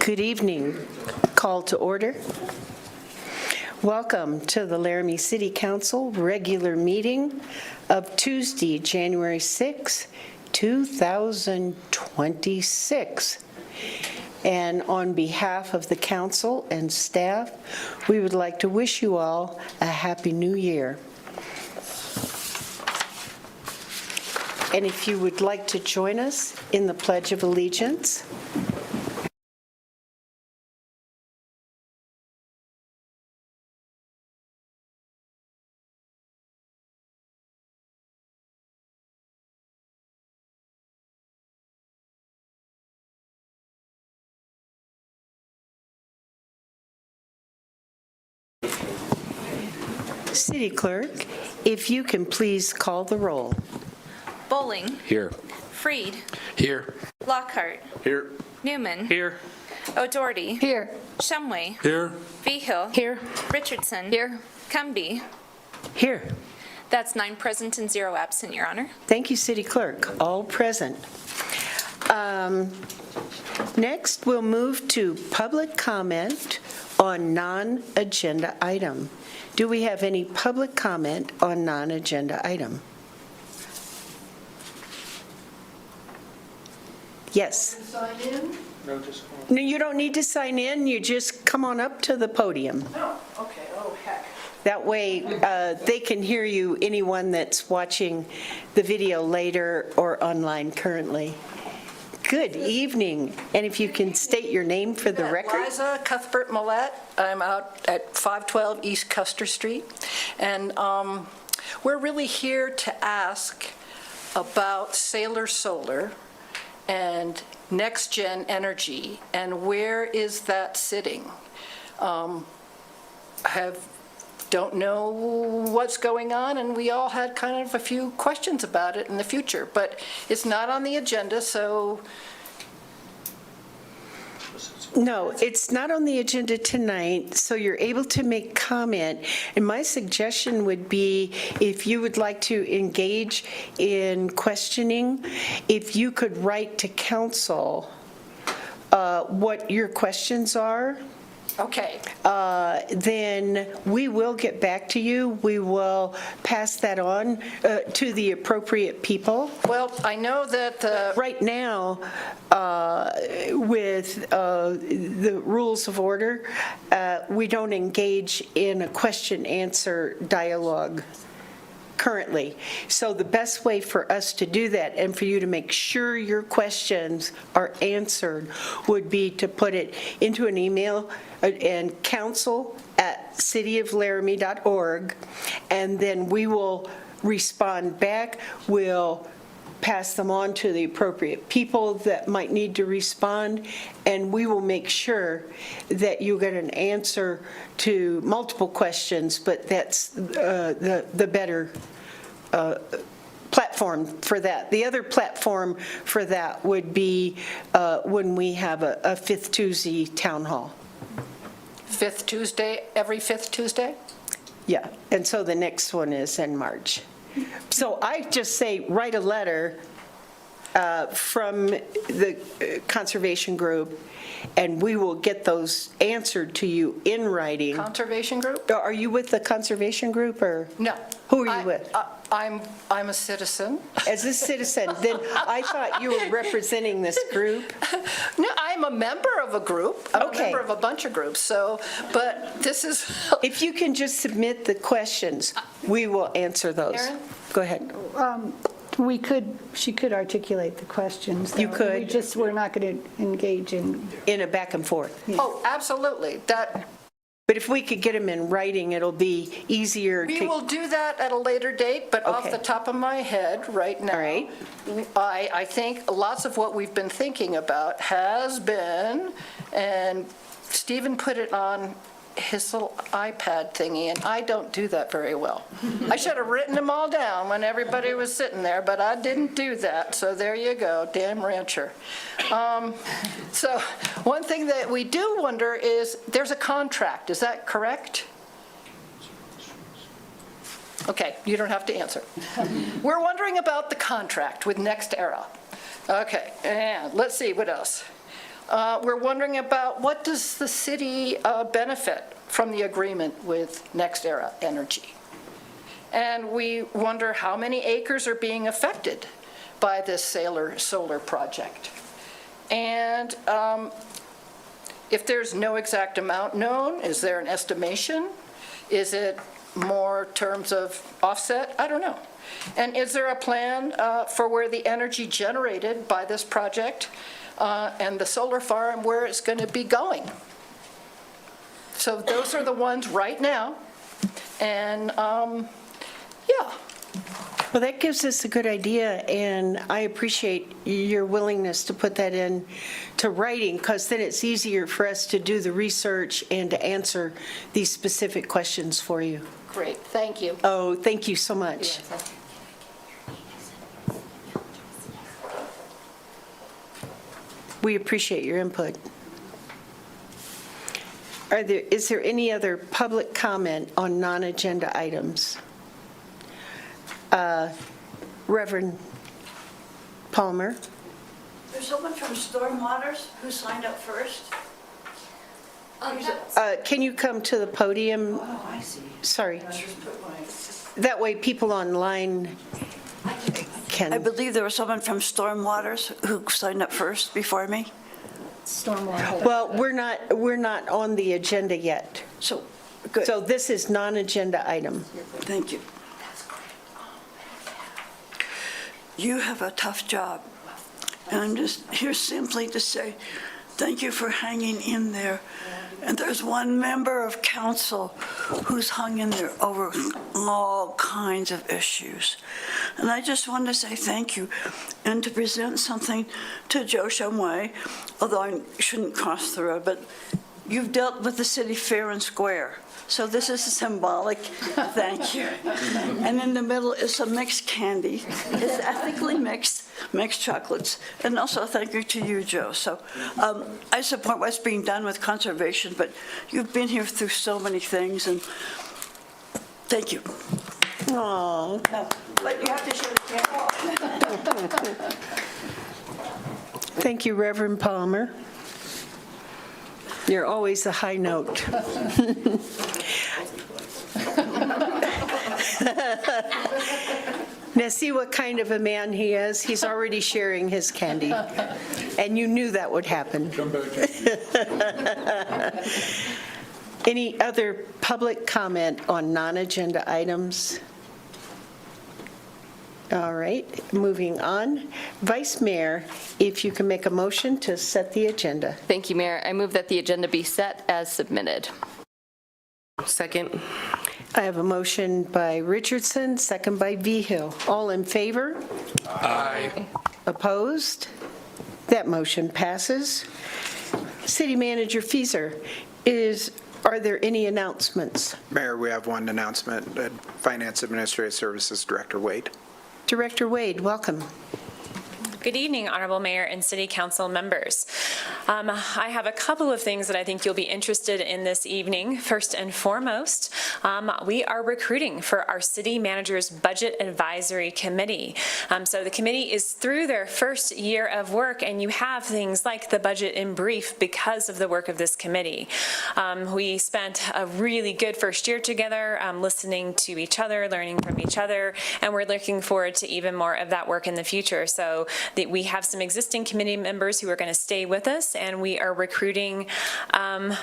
Good evening. Call to order. Welcome to the Laramie City Council regular meeting of Tuesday, January 6, 2026. And on behalf of the council and staff, we would like to wish you all a happy new year. And if you would like to join us in the Pledge of Allegiance. City Clerk, if you can please call the roll. Bowling. Here. Freed. Here. Lockhart. Here. Newman. Here. O'Doherty. Here. Shumway. Here. Vigil. Here. Richardson. Here. Cumby. Here. That's 9 present and 0 absent, Your Honor. Thank you, City Clerk. All present. Next, we'll move to public comment on non-agenda item. Do we have any public comment on non-agenda item? Yes. Sign in? No, you don't need to sign in. You just come on up to the podium. Oh, okay. Oh, heck. That way, they can hear you, anyone that's watching the video later or online currently. Good evening, and if you can state your name for the record. Liza Cuthbert Millette. I'm out at 512 East Custer Street. And we're really here to ask about Sailor Solar and Next Gen Energy, and where is that sitting? Don't know what's going on, and we all had kind of a few questions about it in the future, but it's not on the agenda, so. No, it's not on the agenda tonight, so you're able to make comment. And my suggestion would be, if you would like to engage in questioning, if you could write to council what your questions are. Okay. Then we will get back to you. We will pass that on to the appropriate people. Well, I know that Right now, with the rules of order, we don't engage in a question-answer dialogue currently. So the best way for us to do that and for you to make sure your questions are answered would be to put it into an email and council@cityoflaramie.org, and then we will respond back. We'll pass them on to the appropriate people that might need to respond, and we will make sure that you get an answer to multiple questions, but that's the better platform for that. The other platform for that would be when we have a fifth Tuesday town hall. fifth Tuesday, every fifth Tuesday? Yeah, and so the next one is in March. So I just say, write a letter from the conservation group, and we will get those answered to you in writing. Conservation group? Are you with the conservation group, or? No. Who are you with? I'm a citizen. As a citizen, then I thought you were representing this group. No, I'm a member of a group. I'm Okay. a member of a bunch of groups, so, but this is. If you can just submit the questions, we will answer those. Erin? Go ahead. She could articulate the questions. You though. could. We're not going to engage in. In a back and forth. Oh, absolutely. But if we could get them in writing, it'll be easier to. We will do that at a later date, but off Okay. the top of my head right now. All right. I think lots of what we've been thinking about has been, and Stephen put it on his little iPad thingy, and I don't do that very well. I should have written them all down when everybody was sitting there, but I didn't do that, so there you go, damn rancher. So one thing that we do wonder is, there's a contract, is that correct? Okay, you don't have to answer. We're wondering about the contract with NextEra. Okay, and let's see, what else? We're wondering about what does the city benefit from the agreement with NextEra Energy? And we wonder how many acres are being affected by this solar project. And if there's no exact amount known, is there an estimation? Is it more terms of offset? I don't know. And is there a plan for where the energy generated by this project and the solar farm, where it's going to be going? So those are the ones right now. And yeah. Well, that gives us a good idea, and I appreciate your willingness to put that in to writing, because then it's easier for us to do the research and to answer these specific questions for you. Great, thank you. Oh, thank you so much. We appreciate your input. Is there any other public comment on non-agenda items? Reverend Palmer? There's someone from Stormwaters who signed up first? Can you come to the podium? Oh, I see. Sorry. I just put my, That way people online can. I believe there was someone from Stormwaters who signed up first before me. Stormwater. Well, we're not on the agenda yet. So, good, So this is non-agenda item. thank you. You have a tough job, and I'm just here simply to say thank you for hanging in there. And there's one member of council who's hung in there over all kinds of issues. And I just want to say thank you and to present something to Joe Shumway, although I shouldn't cross the road, but you've dealt with the city fair and square. So this is a symbolic thank you. And in the middle is some mixed candy. It's ethically mixed chocolates. And also a thank you to you, Joe. So I support what's being done with conservation, but you've been here through so many things, and thank you. Aw. But you have to share the camera. Thank you, Reverend Palmer. You're always a high note. Now, see what kind of a man he is? He's already sharing his candy. And you knew that would happen. Any other public comment on non-agenda items? All right, moving on. Vice Mayor, if you can make a motion to set the agenda. Thank you, Mayor. I move that the agenda be set as submitted. Second. I have a motion by Richardson, second by Vigil. All in favor? Aye. Opposed? That motion passes. City Manager Fieser, are there any announcements? Mayor, we have one announcement. Finance Administrative Services Director Wade. Director Wade, welcome. Good evening, Honorable Mayor and City Council members. I have a couple of things that I think you'll be interested in this evening. First and foremost, we are recruiting for our City Manager's Budget Advisory Committee. So the committee is through their first year of work, and you have things like the budget in brief because of the work of this committee. We spent a really good first year together, listening to each other, learning from each other, and we're looking forward to even more of that work in the future. So we have some existing committee members who are going to stay with us, and we are recruiting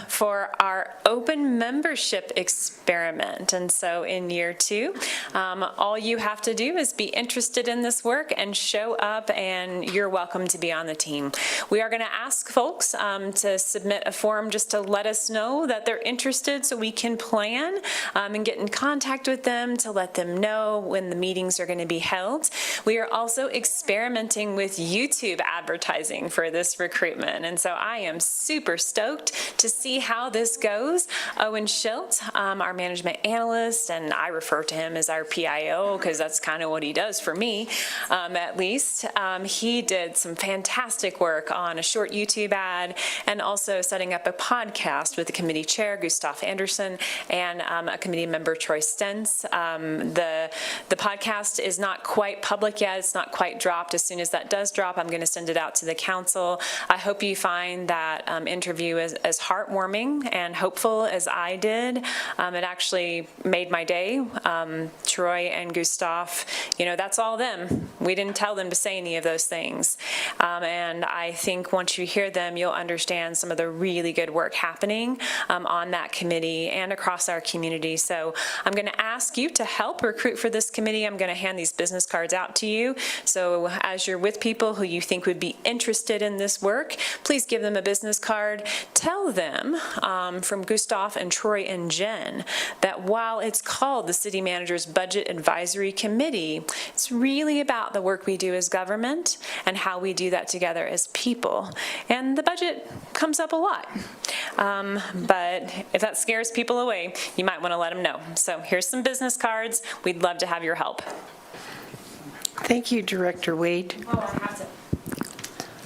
for our open membership experiment. And so in year 2, all you have to do is be interested in this work and show up, and you're welcome to be on the team. We are going to ask folks to submit a form just to let us know that they're interested so we can plan and get in contact with them to let them know when the meetings are going to be held. We are also experimenting with YouTube advertising for this recruitment, and so I am super stoked to see how this goes. Owen Schilt, our management analyst, and I refer to him as our PIO because that's kind of what he does for me, at least. He did some fantastic work on a short YouTube ad and also setting up a podcast with the committee chair, Gustav Anderson, and a committee member, Troy Stentz. The podcast is not quite public yet. It's not quite dropped. As soon as that does drop, I'm going to send it out to the council. I hope you find find that interview as heartwarming and hopeful as I did. It actually made my day. Troy and Gustav, that's all them. We didn't tell them to say any of those things. And I think once you hear them, you'll understand some of the really good work happening on that committee and across our community. So I'm going to ask you to help recruit for this committee. I'm going to hand these business cards out to you. So as you're with people who you think would be interested in this work, please give them a business card. Tell them from Gustav and Troy and Jen that while it's called the City Manager's Budget Advisory Committee, it's really about the work we do as government and how we do that together as people. And the budget comes up a lot. But if that scares people away, you might want to let them know. So here's some business cards. We'd love to have your help. Thank you, Director Wade. Oh, I have to.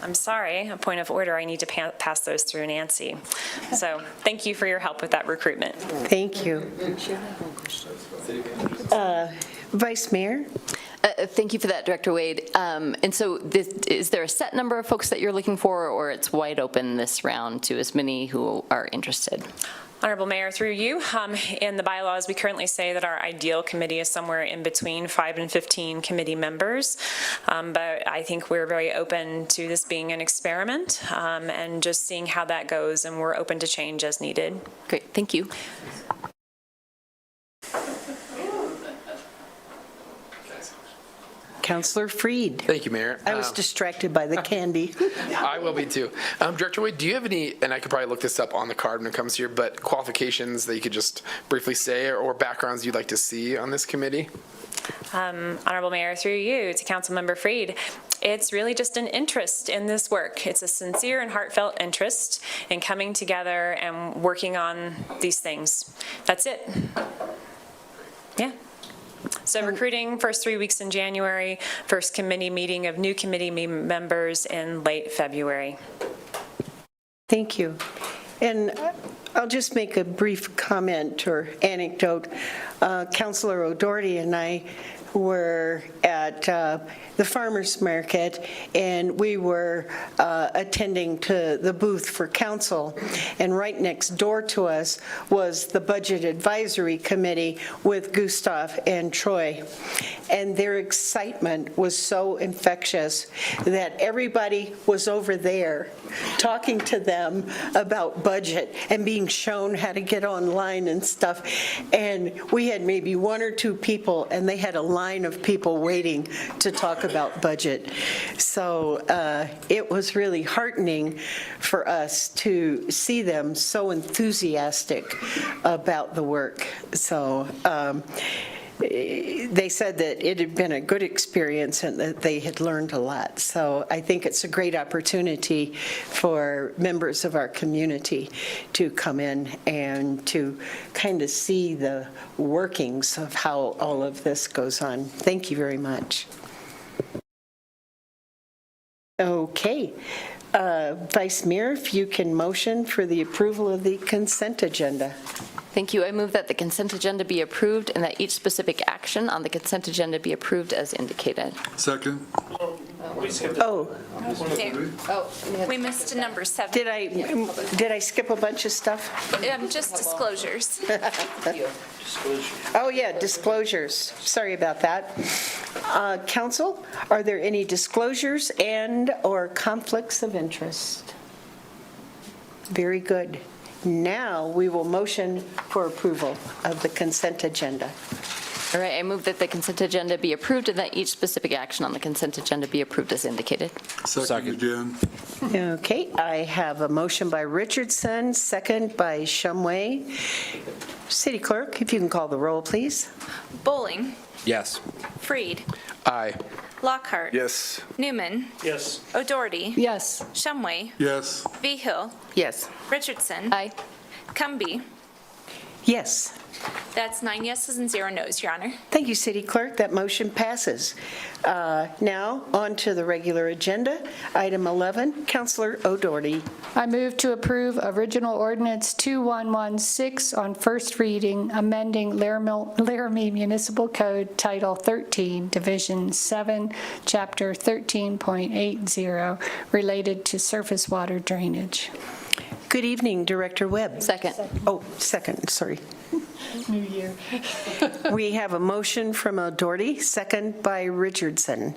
I'm sorry, a point of order, I need to pass those through Nancy. So thank you for your help with that recruitment. Thank you. Vice Mayor? Thank you for that, Director Wade. And so is there a set number of folks that you're looking for, or it's wide open this round to as many who are interested? Honorable Mayor, through you, in the bylaws, we currently say that our ideal committee is somewhere in between 5 and 15 committee members. But I think we're very open to this being an experiment and just seeing how that goes, and we're open to change as needed. Great, thank you. Councillor Freed. Thank you, Mayor. I was distracted by the candy. I will be too. Director Wade, do you have any, and I could probably look this up on the card when it comes here, but qualifications that you could just briefly say or backgrounds you'd like to see on this committee? Honorable Mayor, through you to Councilmember Freed, it's really just an interest in this work. It's a sincere and heartfelt interest in coming together and working on these things. That's it. Yeah. So recruiting, first 3 weeks in January, first committee meeting of new committee members in late February. Thank you. And I'll just make a brief comment or anecdote. Councillor O'Doherty and I were at the farmers market, and we were attending to the booth for council, and right next door to us was the Budget Advisory Committee with Gustav and Troy, and their excitement was so infectious that everybody was over there talking to them about budget and being shown how to get online and stuff, and we had maybe 1 or 2 people, and they had a line of people waiting to talk about budget. So it was really heartening for us to see them so enthusiastic about the work. So they said that it had been a good experience and that they had learned a lot. So I think it's a great opportunity for members of our community to come in and to kind of see the workings of how all of this goes on. Thank you very much. Okay. Vice Mayor, if you can motion for the approval of the consent agenda. Thank you. I move that the consent agenda be approved and that each specific action on the consent agenda be approved as indicated. Second. Oh, We missed number 7. did I skip a bunch of stuff? Just disclosures. Oh, yeah, disclosures. Sorry about that. Council, are there any disclosures and/or conflicts of interest? Very good. Now we will motion for approval of the consent agenda. All right, I move that the consent agenda be approved and that each specific action on the consent agenda be approved as indicated. Second, Jen. Okay, I have a motion by Richardson, second by Shumway. City Clerk, if you can call the roll, please. Bowling. Yes. Freed. Aye. Lockhart. Yes. Newman. Yes. O'Doherty. Yes. Shumway. Yes. Vigil. Yes. Richardson. Aye. Cumby. Yes. That's 9 yeses and 0 nos, Your Honor. Thank you, City Clerk. That motion passes. Now, on to the regular agenda. Item 11, Councilor O'Doherty. I move to approve original ordinance 2116 on first reading, amending Laramie Municipal Code Title 13, Division 7, Chapter 13.80, related to surface water drainage. Good evening, Director Webb. Second. Oh, second, sorry. New year. We have a motion from O'Doherty, second by Richardson.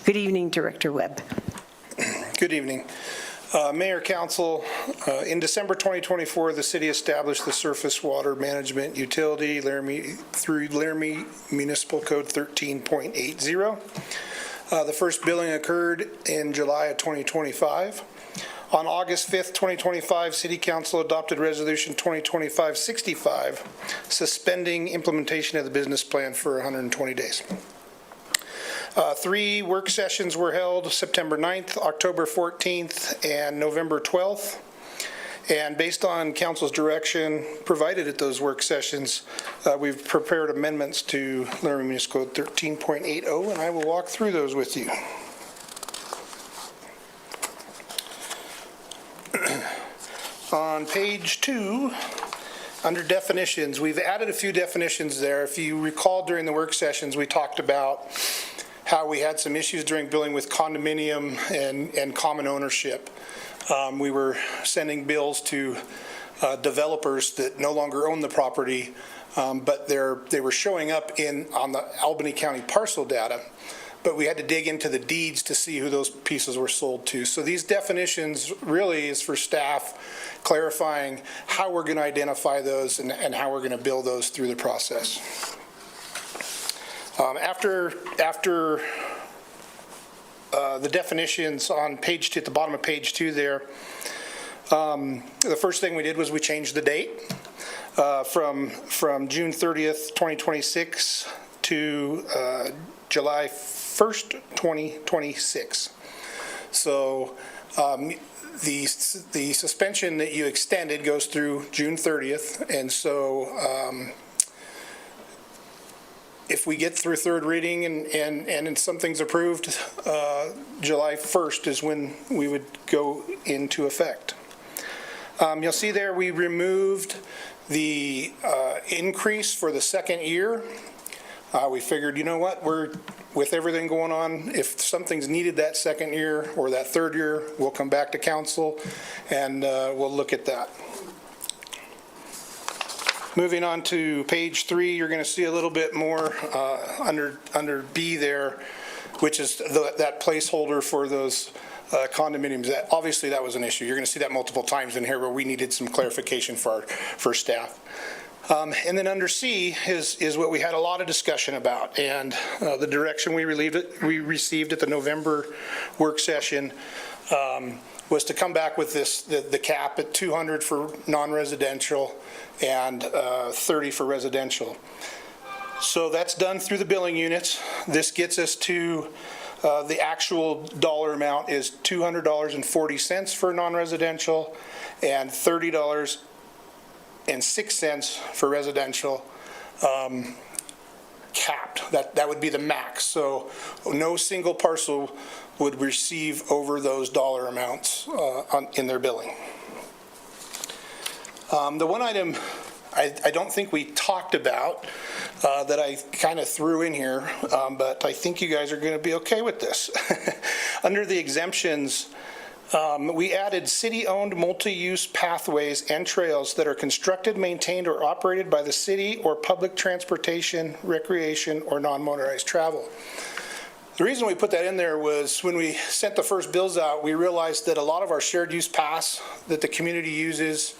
Good evening, Director Webb. Good evening. Mayor, Council, in December 2024, the city established the surface water management utility through Laramie Municipal Code 13.80. The first billing occurred in July of 2025. On August 5th, 2025, City Council adopted Resolution 2025-65, suspending implementation of the business plan for 120 days. 3 work sessions were held September 9th, October 14th, and November 12th. And based on Council's direction provided at those work sessions, we've prepared amendments to Laramie Municipal Code 13.80, and I will walk through those with you. On page 2, under definitions, we've added a few definitions there. If you recall, during the work sessions, we talked about how we had some issues during billing with condominium and common ownership. We were sending bills to developers that no longer own the property, but they were showing up on the Albany County parcel data. But we had to dig into the deeds to see who those pieces were sold to. So these definitions really is for staff clarifying how we're going to identify those and how we're going to bill those through the process. After the definitions on page 2, at the bottom of page 2 there, the first thing we did was we changed the date from June 30th, 2026 to July 1st, 2026. So the suspension that you extended goes through June 30th, and so if we get through third reading and something's approved, July 1st is when we would go into effect. You'll see there we removed the increase for the second year. We figured, you know what, with everything going on, if something's needed that second year or that third year, we'll come back to council and we'll look at that. Moving on to page 3, you're going to see a little bit more under B there, which is that placeholder for those condominiums. Obviously, that was an issue. You're going to see that multiple times in here where we needed some clarification for staff. And then under C is what we had a lot of discussion about, and the direction we received at the November work session was to come back with the cap at 200 for non-residential and 30 for residential. So that's done through the billing units. This gets us to the actual dollar amount is $200.40 for non-residential and $30.06 for residential, capped. That would be the max. So no single parcel would receive over those dollar amounts in their billing. The one item I don't think we talked about that I kind of threw in here, but I think you guys are going to be okay with this. Under the exemptions, we added city-owned multi-use pathways and trails that are constructed, maintained, or operated by the city or public transportation, recreation, or non-motorized travel. The reason we put that in there was when we sent the first bills out, we realized that a lot of our shared use paths that the community uses,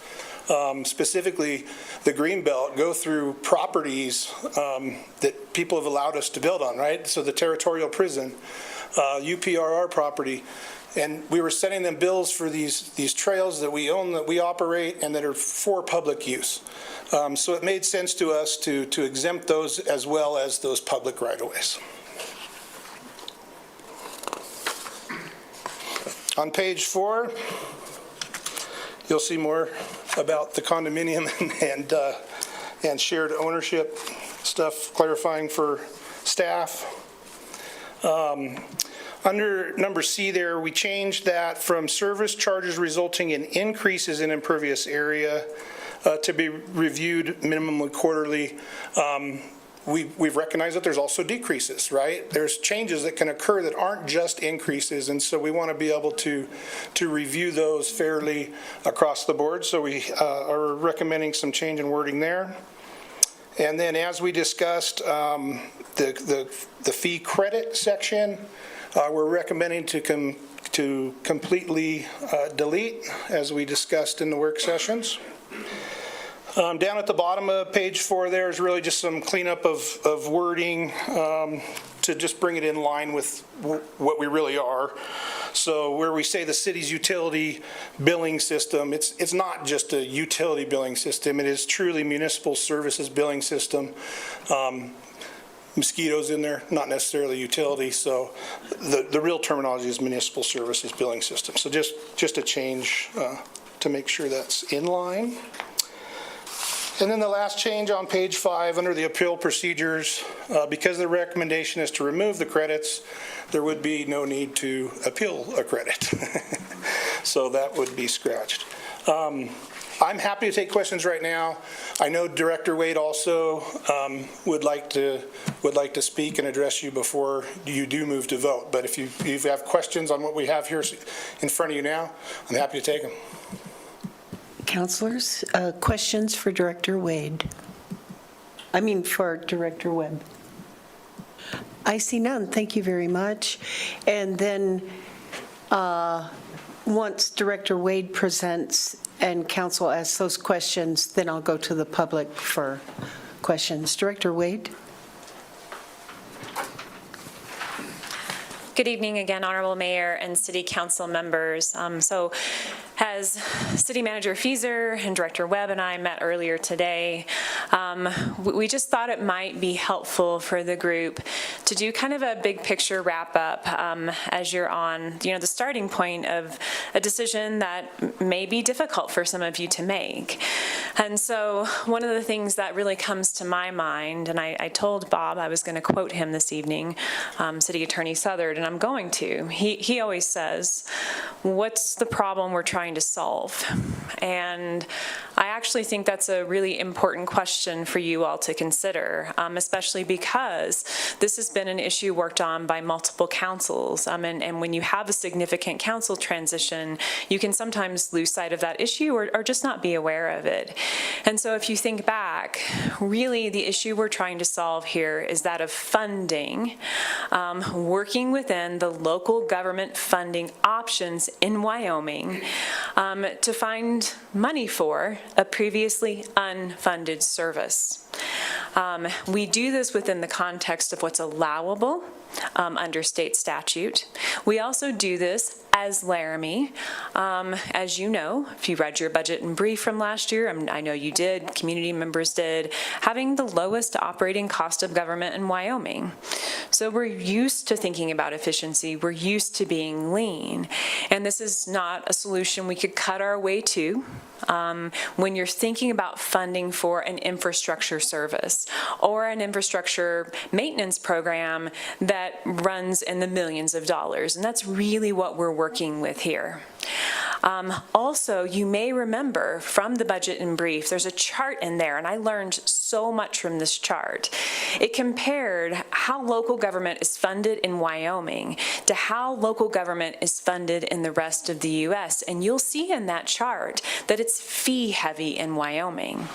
specifically the Greenbelt, go through properties that people have allowed us to build on, right? So the territorial prison, UPRR property, and we were sending them bills for these trails that we own, that we operate, and that are for public use. So it made sense to us to exempt those as well as those public right-of-ways. On page 4, you'll see more about the condominium and shared ownership stuff, clarifying for staff. Under number C there, we changed that from service charges resulting in increases in impervious area to be reviewed minimally quarterly. We've recognized that there's also decreases, right? There's changes that can occur that aren't just increases, and so we want to be able to review those fairly across the board. So we are recommending some change in wording there. And then, as we discussed, the fee credit section, we're recommending to completely delete, as we discussed in the work sessions. Down at the bottom of page 4 there is really just some cleanup of wording to just bring it in line with what we really are. So where we say the city's utility billing system, it's not just a utility billing system. It is truly municipal services billing system. Mosquitoes in there, not necessarily utility. So the real terminology is municipal services billing system. So just a change to make sure that's in line. And then the last change on page 5 under the appeal procedures, because the recommendation is to remove the credits, there would be no need to appeal a credit. So that would be scratched. I'm happy to take questions right now. I know Director Wade also would like to speak and address you before you do move to vote. But if you have questions on what we have here in front of you now, I'm happy to take them. Councilors, questions for Director Wade? For Director Webb. I see none. Thank you very much. And then once Director Wade presents and council asks those questions, then I'll go to the public for questions. Director Wade? Good evening again, Honorable Mayor and City Council members. So as City Manager Fieser and Director Webb and I met earlier today, we just thought it might be helpful for the group to do kind of a big picture wrap up as you're on, the starting point of a decision that may be difficult for some of you to make. And so one of the things that really comes to my mind, and I told Bob I was going to quote him this evening, City Attorney Southard, and I'm going to. He always says, what's the problem we're trying to solve? And I actually think that's a really important question for you all to consider, especially because this has been an issue worked on by multiple councils. And when you have a significant council transition, you can sometimes lose sight of that issue or just not be aware of it. And so if you think back, really the issue we're trying to solve here is that of funding, working within the local government funding options in Wyoming to find money for a previously unfunded service. We do this within the context of what's allowable under state statute. We also do this as Laramie. As you know, if you read your budget and brief from last year, I know you did, community members did, having the lowest operating cost of government in Wyoming. So we're used to thinking about efficiency. We're used to being lean. And this is not a solution we could cut our way to. When you're thinking about funding for an infrastructure service or an infrastructure maintenance program that runs in the millions of dollars. And that's really what we're working with here. Also, you may remember from the budget in brief, there's a chart in there, and I learned so much from this chart. It compared how local government is funded in Wyoming to how local government is funded in the rest of the U.S. And you'll see in that chart that it's fee heavy in Wyoming.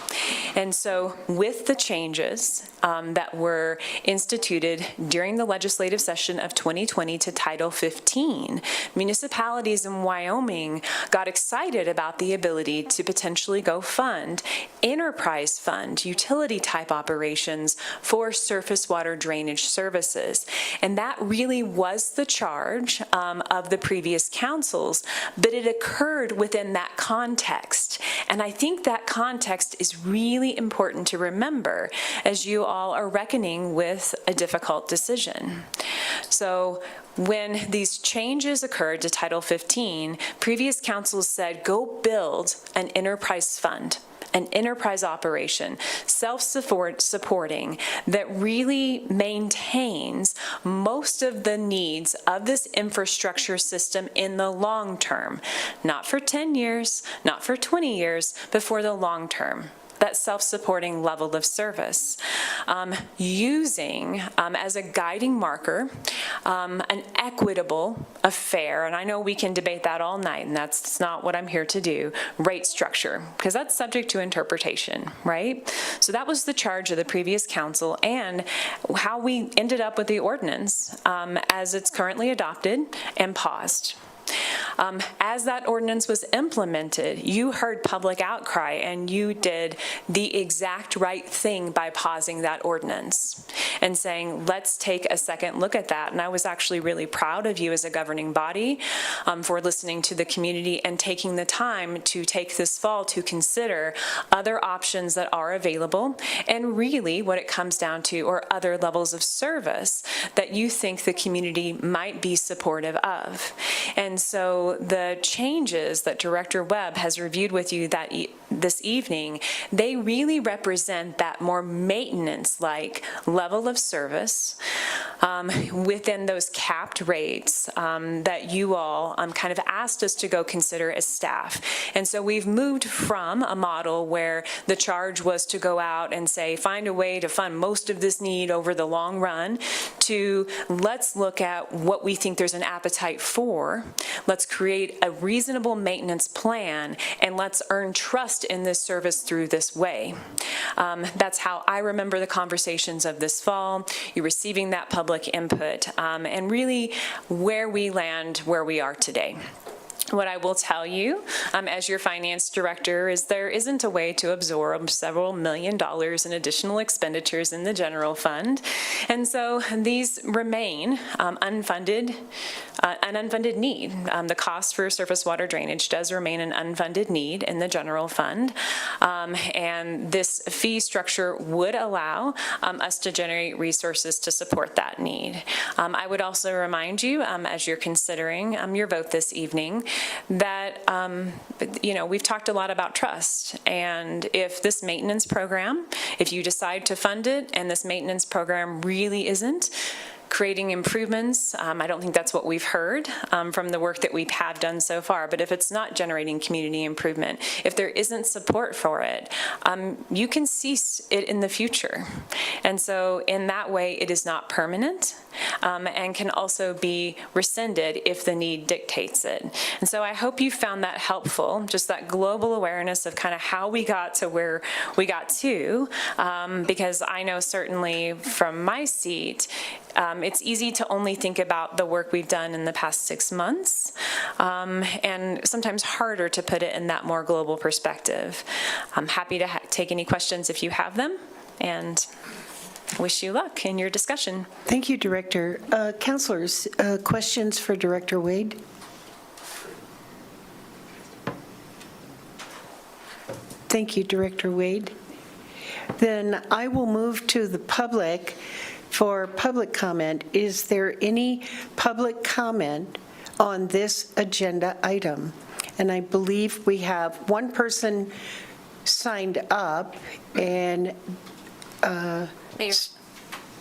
And so with the changes that were instituted during the legislative session of 2020 to Title 15, municipalities in Wyoming got excited about the ability to potentially go fund, enterprise fund, utility type operations for surface water drainage services. And that really was the charge of the previous councils, but it occurred within that context. And I think that context is really important to remember as you all are reckoning with a difficult decision. So when these changes occurred to Title 15, previous councils said, go build an enterprise fund. an enterprise operation, self-supporting, that really maintains most of the needs of this infrastructure system in the long term, not for 10 years, not for 20 years, but for the long term. That self-supporting level of service, using as a guiding marker an equitable, a fair, and I know we can debate that all night, and that's not what I'm here to do, rate structure, because that's subject to interpretation, right? So that was the charge of the previous council and how we ended up with the ordinance as it's currently adopted and paused. As that ordinance was implemented, you heard public outcry and you did the exact right thing by pausing that ordinance and saying, let's take a second look at that. And I was actually really proud of you as a governing body for listening to the community and taking the time to take this fall to consider other options that are available and really what it comes down to or other levels of service that you think the community might be supportive of. And so the changes that Director Webb has reviewed with you this evening, they really represent that more maintenance-like level of service within those capped rates that you all kind of asked us to go consider as staff. And so we've moved from a model where the charge was to go out and say, find a way to fund most of this need over the long run, to let's look at what we think there's an appetite for. Let's create a reasonable maintenance plan, and let's earn trust in this service through this way. That's how I remember the conversations of this fall, you receiving that public input, and really where we land where we are today. What I will tell you as your finance director is there isn't a way to absorb several $1 million in additional expenditures in the general fund. And so these remain an unfunded need. The cost for surface water drainage does remain an unfunded need in the general fund. And this fee structure would allow us to generate resources to support that need. I would also remind you, as you're considering your vote this evening, that, we've talked a lot about trust. And if this maintenance program, if you decide to fund it and this maintenance program really isn't creating improvements, I don't think that's what we've heard from the work that we have done so far, but if it's not generating community improvement, if there isn't support for it, you can cease it in the future. And so in that way, it is not permanent and can also be rescinded if the need dictates it. And so I hope you found that helpful, just that global awareness of kind of how we got to where we got to, because I know certainly from my seat, it's easy to only think about the work we've done in the past 6 months, and sometimes harder to put it in that more global perspective. I'm happy to take any questions if you have them, and wish you luck in your discussion. Thank you, Director. Councilors, questions for Director Wade? Thank you, Director Wade. Then I will move to the public for public comment. Is there any public comment on this agenda item? And I believe we have one person signed up, and Mayor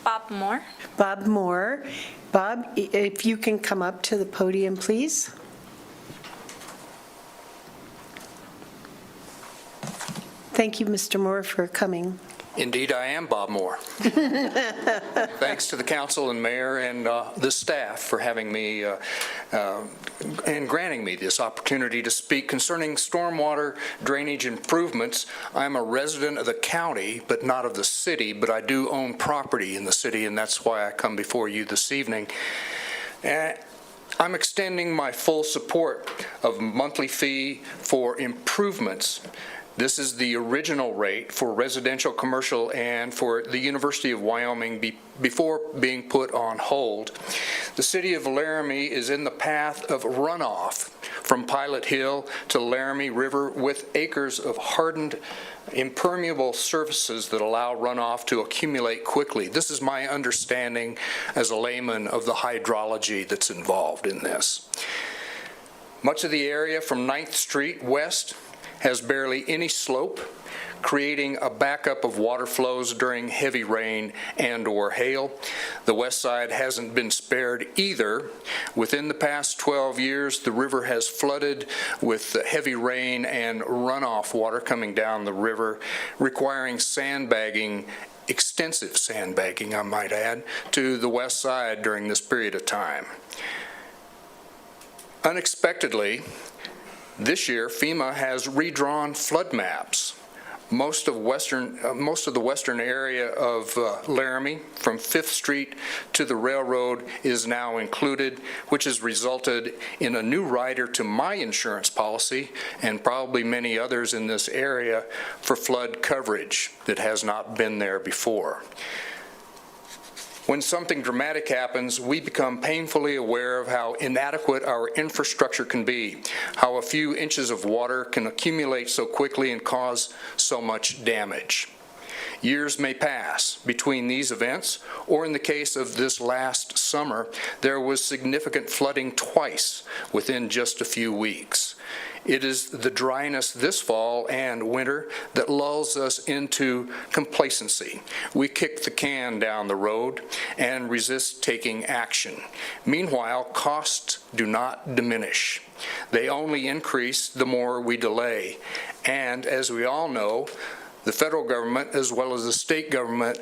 Bob Moore. Bob Moore. Bob, if you can come up to the podium, please. Thank you, Mr. Moore, for coming. Indeed, I am Bob Moore. Thanks to the council and mayor and the staff for having me and granting me this opportunity to speak concerning stormwater drainage improvements. I'm a resident of the county, but not of the city, but I do own property in the city, and that's why I come before you this evening. I'm extending my full support of monthly fee for improvements. This is the original rate for residential, commercial, and for the University of Wyoming before being put on hold. The city of Laramie is in the path of runoff from Pilot Hill to Laramie River with acres of hardened, impermeable surfaces that allow runoff to accumulate quickly. This is my understanding as a layman of the hydrology that's involved in this. Much of the area from 9th Street west has barely any slope, creating a backup of water flows during heavy rain and/or hail. The west side hasn't been spared either. Within the past 12 years, the river has flooded with heavy rain and runoff water coming down the river, requiring sandbagging, extensive sandbagging, I might add, to the west side during this period of time. Unexpectedly, this year, FEMA has redrawn flood maps. Most of the western area of Laramie, from 5th Street to the railroad, is now included, which has resulted in a new rider to my insurance policy, and probably many others in this area, for flood coverage that has not been there before. When something dramatic happens, we become painfully aware of how inadequate our infrastructure can be, how a few inches of water can accumulate so quickly and cause so much damage. Years may pass between these events, or in the case of this last summer, there was significant flooding twice within just a few weeks. It is the dryness this fall and winter that lulls us into complacency. We kick the can down the road and resist taking action. Meanwhile, costs do not diminish. They only increase the more we delay. And as we all know, the federal government as well as the state government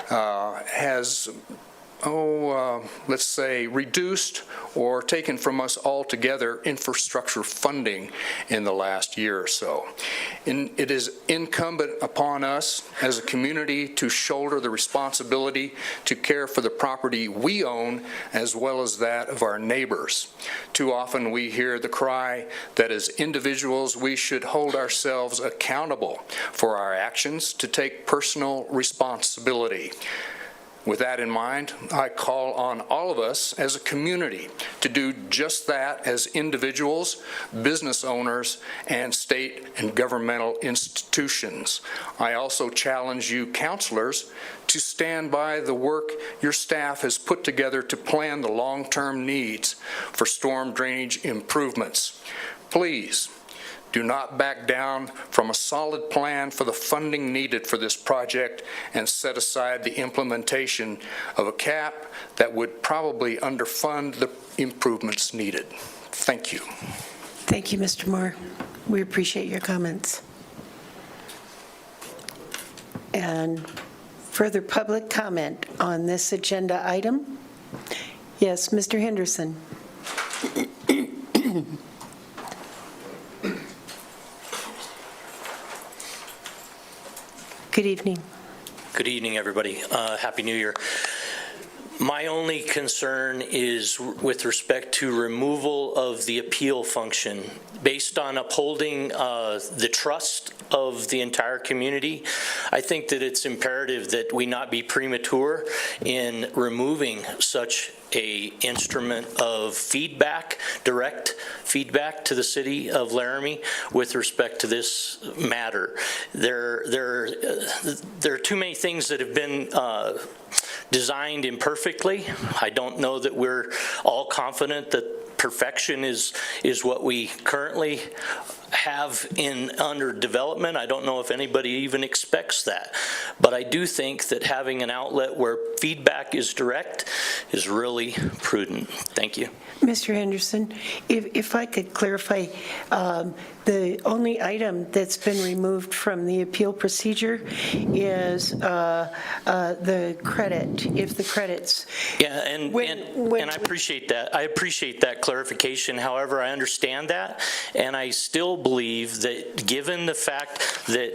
has let's say, reduced or taken from us altogether infrastructure funding in the last year or so. It is incumbent upon us as a community to shoulder the responsibility to care for the property we own as well as that of our neighbors. Too often we hear the cry that as individuals we should hold ourselves accountable for our actions, to take personal responsibility. With that in mind, I call on all of us as a community to do just that as individuals, business owners, and state and governmental institutions. I also challenge you, counselors, to stand by the work your staff has put together to plan the long-term needs for storm drainage improvements. Please, do not back down from a solid plan for the funding needed for this project and set aside the implementation of a cap that would probably underfund the improvements needed. Thank you. Thank you, Mr. Moore. We appreciate your comments. And further public comment on this agenda item? Yes, Mr. Henderson. Good evening. Good evening, everybody. Happy New Year. My only concern is with respect to removal of the appeal function. Based on upholding the trust of the entire community, I think that it's imperative that we not be premature in removing such a instrument of feedback, direct feedback to the city of Laramie with respect to this matter. There are too many things that have been designed imperfectly. I don't know that we're all confident that perfection is what we currently have under development. I don't know if anybody even expects that. But I do think that having an outlet where feedback is direct is really prudent. Thank you. Mr. Henderson, if I could clarify, the only item that's been removed from the appeal procedure is the credit, if the credits. Yeah, and I appreciate that. I appreciate that clarification. However, I understand that, and I still believe that given the fact that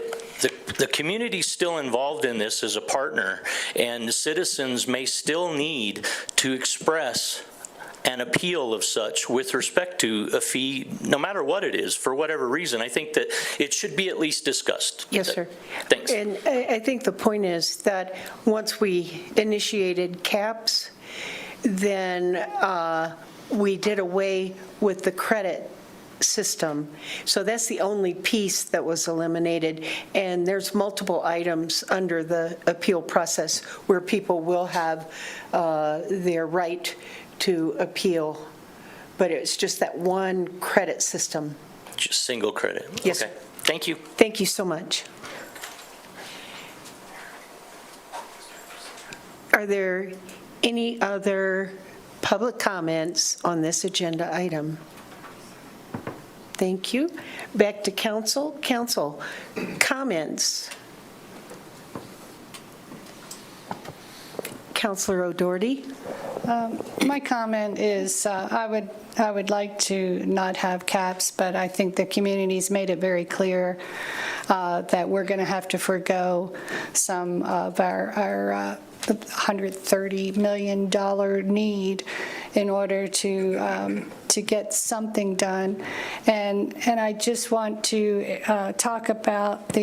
the community's still involved in this as a partner, and the citizens may still need to express an appeal of such with respect to a fee, no matter what it is, for whatever reason, I think that it should be at least discussed. Yes, sir. Thanks. And I think the point is that once we initiated caps, then we did away with the credit system. So that's the only piece that was eliminated. And there's multiple items under the appeal process where people will have their right to appeal, but it's just that one credit system. Just single credit. Yes, okay. sir. Thank you. Thank you so much. Are there any other public comments on this agenda item? Thank you. Back to council. Council, comments? Councilor O'Doherty? My comment is I would like to not have caps, but I think the community's made it very clear that we're going to have to forego some of our $130 million need in order to get something done. And I just want to talk about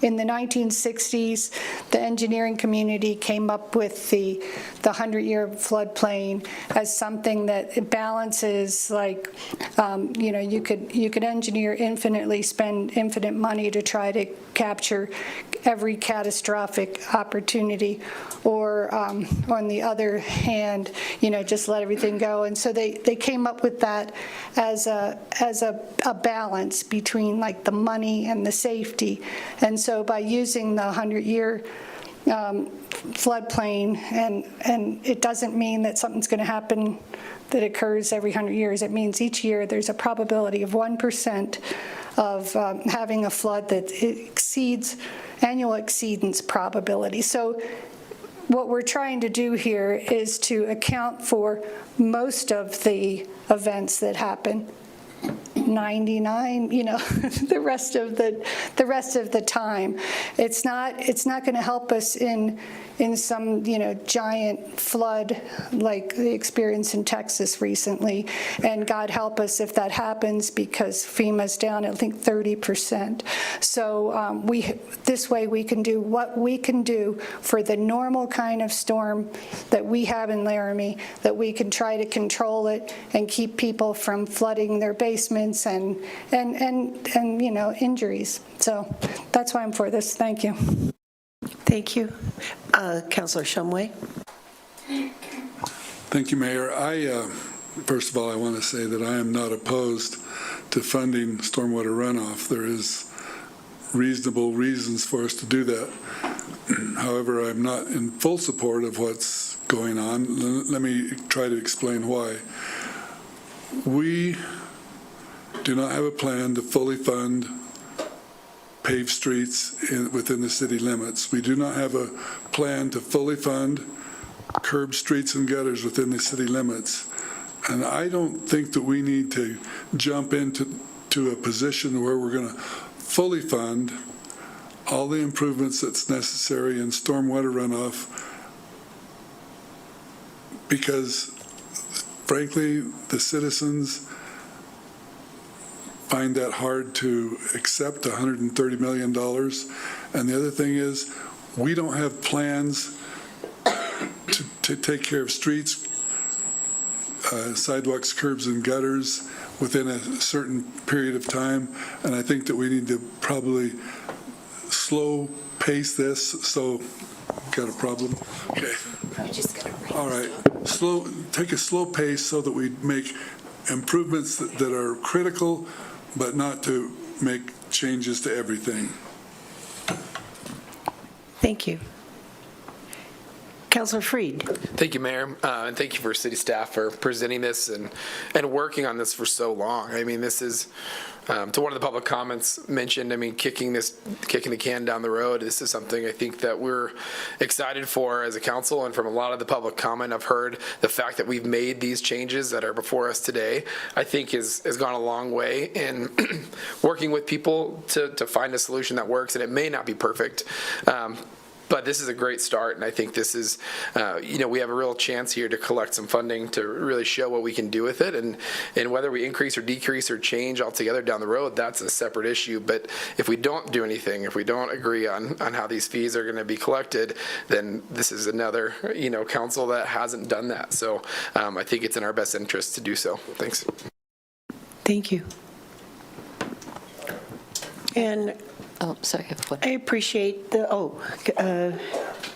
in the 1960s, the engineering community came up with the 100-year floodplain as something that balances, like, you could engineer infinitely, spend infinite money to try to capture every catastrophic opportunity, or on the other hand, just let everything go. And so they came up with that as a balance between, like, the money and the safety. And so by using the 100-year floodplain, and it doesn't mean that something's going to happen that occurs every 100 years. It means each year there's a probability of 1% of having a flood that exceeds annual exceedance probability. So what we're trying to do here is to account for most of the events that happen. 99, the rest of the time. It's not going to help us in some giant flood like the experience in Texas recently. And God help us if that happens, because FEMA's down, I think, 30%. So this way we can do what we can do for the normal kind of storm that we have in Laramie, that we can try to control it and keep people from flooding their basements and injuries. So that's why I'm for this. Thank you. Thank you. Councilor Shumway? Thank you, Mayor. First of all, I want to say that I am not opposed to funding stormwater runoff. There is reasonable reasons for us to do that. However, I'm not in full support of what's going on. Let me try to explain why. We do not have a plan to fully fund paved streets within the city limits. We do not have a plan to fully fund curb streets and gutters within the city limits. And I don't think that we need to jump into a position where we're going to fully fund all the improvements that's necessary in stormwater runoff, because frankly, the citizens find that hard to accept, $130 million. And the other thing is, we don't have plans to take care of streets, sidewalks, curbs, and gutters within a certain period of time. And I think that we need to probably slow pace this. So, got a problem? Okay. All right. Take a slow pace so that we make improvements that are critical, but not to make changes to everything. Thank you. Councilor Freed? Thank you, Mayor, and thank you for city staff for presenting this and working on this for so long. I mean, this is, to one of the public comments mentioned, I mean, kicking the can down the road, this is something I think that we're excited for as a council, and from a lot of the public comment I've heard, the fact that we've made these changes that are before us today, I think has gone a long way in working with people to find a solution that works, and it may not be perfect. But this is a great start, and I think this is, we have a real chance here to collect some funding to really show what we can do with it, and whether we increase or decrease or change altogether down the road, that's a separate issue. But if we don't do anything, if we don't agree on how these fees are going to be collected, then this is another, council that hasn't done that. So I think it's in our best interest to do so. Thanks. Thank you. And Oh, sorry. I appreciate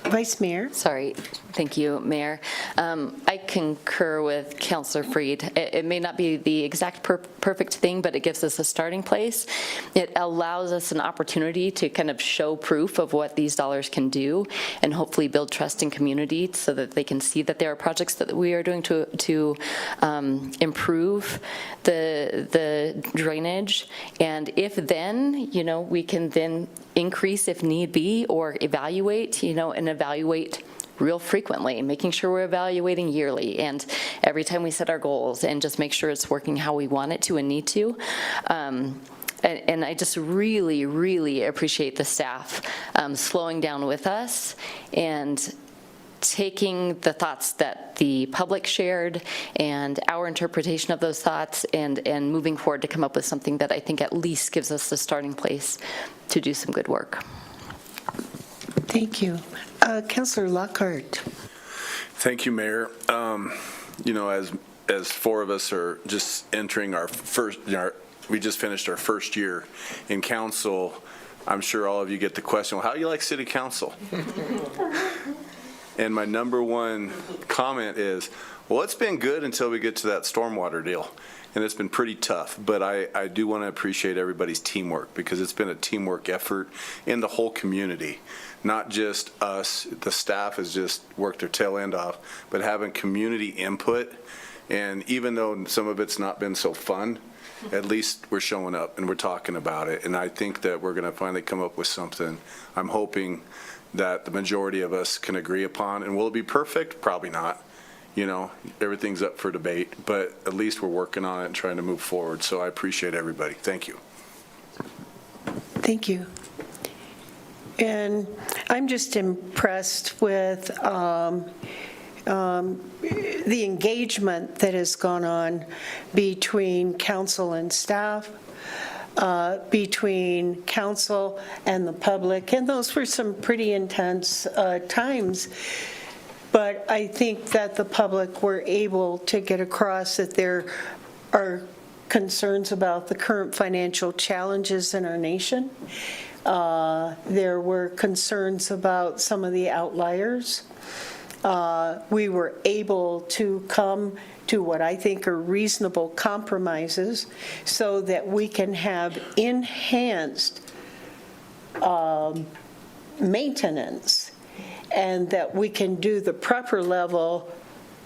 Vice Mayor? Sorry. Thank you, Mayor. I concur with Councilor Freed. It may not be the exact perfect thing, but it gives us a starting place. It allows us an opportunity to kind of show proof of what these dollars can do and hopefully build trust in community so that they can see that there are projects that we are doing to improve the drainage. And if then, we can then increase if need be or evaluate, and evaluate real frequently, making sure we're evaluating yearly and every time we set our goals and just make sure it's working how we want it to and need to. And I just really, really appreciate the staff slowing down with us and taking the thoughts that the public shared and our interpretation of those thoughts and moving forward to come up with something that I think at least gives us the starting place to do some good work. Thank you. Councilor Lockhart. Thank you, Mayor. As four of us are just entering our first, we just finished our first year in council, I'm sure all of you get the question, well, how do you like city council? And my number one comment is, well, it's been good until we get to that stormwater deal. And it's been pretty tough, but I do want to appreciate everybody's teamwork because it's been a teamwork effort in the whole community, not just us. The staff has just worked their tail end off, but having community input. And even though some of it's not been so fun, at least we're showing up and we're talking about it. And I think that we're going to finally come up with something. I'm hoping that the majority of us can agree upon. And will it be perfect? Probably not. Everything's up for debate, but at least we're working on it and trying to move forward. So I appreciate everybody. Thank you. Thank you. And I'm just impressed with the engagement that has gone on between council and staff, between council and the public, and those were some pretty intense times. But I think that the public were able to get across that there are concerns about the current financial challenges in our nation. There were concerns about some of the outliers. We were able to come to what I think are reasonable compromises so that we can have enhanced maintenance and that we can do the proper level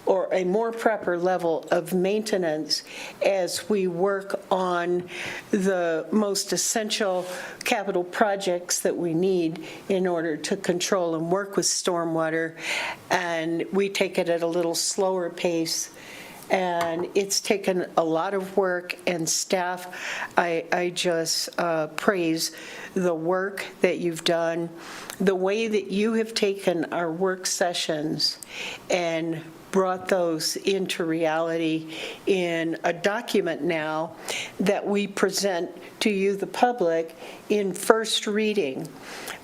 or a more proper level of maintenance as we work on the most essential capital projects that we need in order to control and work with stormwater. And we take it at a little slower pace. And it's taken a lot of work, and staff, I just praise the work that you've done, the way that you have taken our work sessions and brought those into reality in a document now that we present to you, the public, in first reading.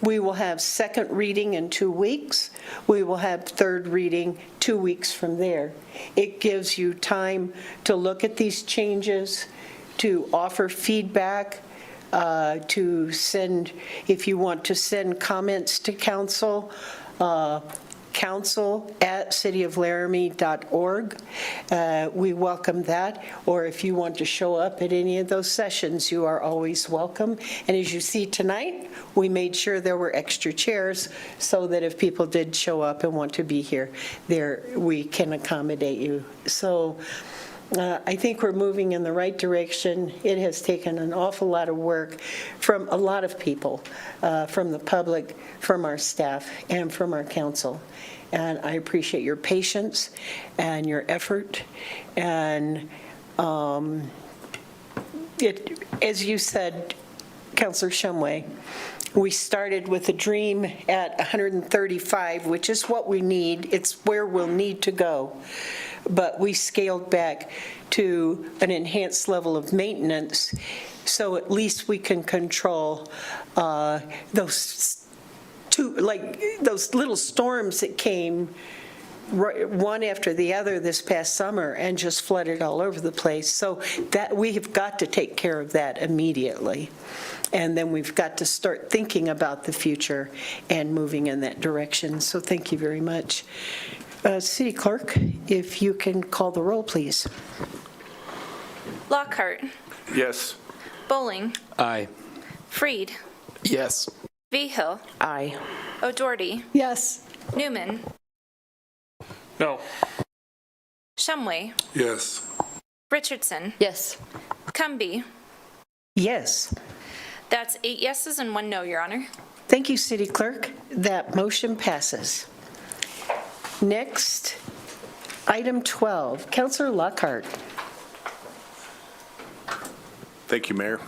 We will have second reading in 2 weeks. We will have third reading 2 weeks from there. It gives you time to look at these changes, to offer feedback, to send, if you want to send comments to council, council@cityoflaramie.org. We welcome that. Or if you want to show up at any of those sessions, you are always welcome. And as you see tonight, we made sure there were extra chairs so that if people did show up and want to be here, we can accommodate you. So I think we're moving in the right direction. It has taken an awful lot of work from a lot of people, from the public, from our staff, and from our council. And I appreciate your patience and your effort. And as you said, Councilor Shumway, we started with a dream at 135, which is what we need. It's where we'll need to go. But we scaled back to an enhanced level of maintenance, so at least we can control those little storms that came one after the other this past summer and just flooded all over the place. So that we have got to take care of that immediately. And then we've got to start thinking about the future and moving in that direction. So thank you very much. City Clerk, if you can call the roll, please. Lockhart, Yes. Bowling, Aye. Freed, Yes. Vigil, Aye. O'Doherty, Yes. Newman, No. Shumway, Yes. Richardson, Yes. Cumby. Yes. That's 8 yeses and 1 no, Your Honor. Thank you, City Clerk. That motion passes. Next, item 12, Councilor Lockhart. Thank you, Mayor.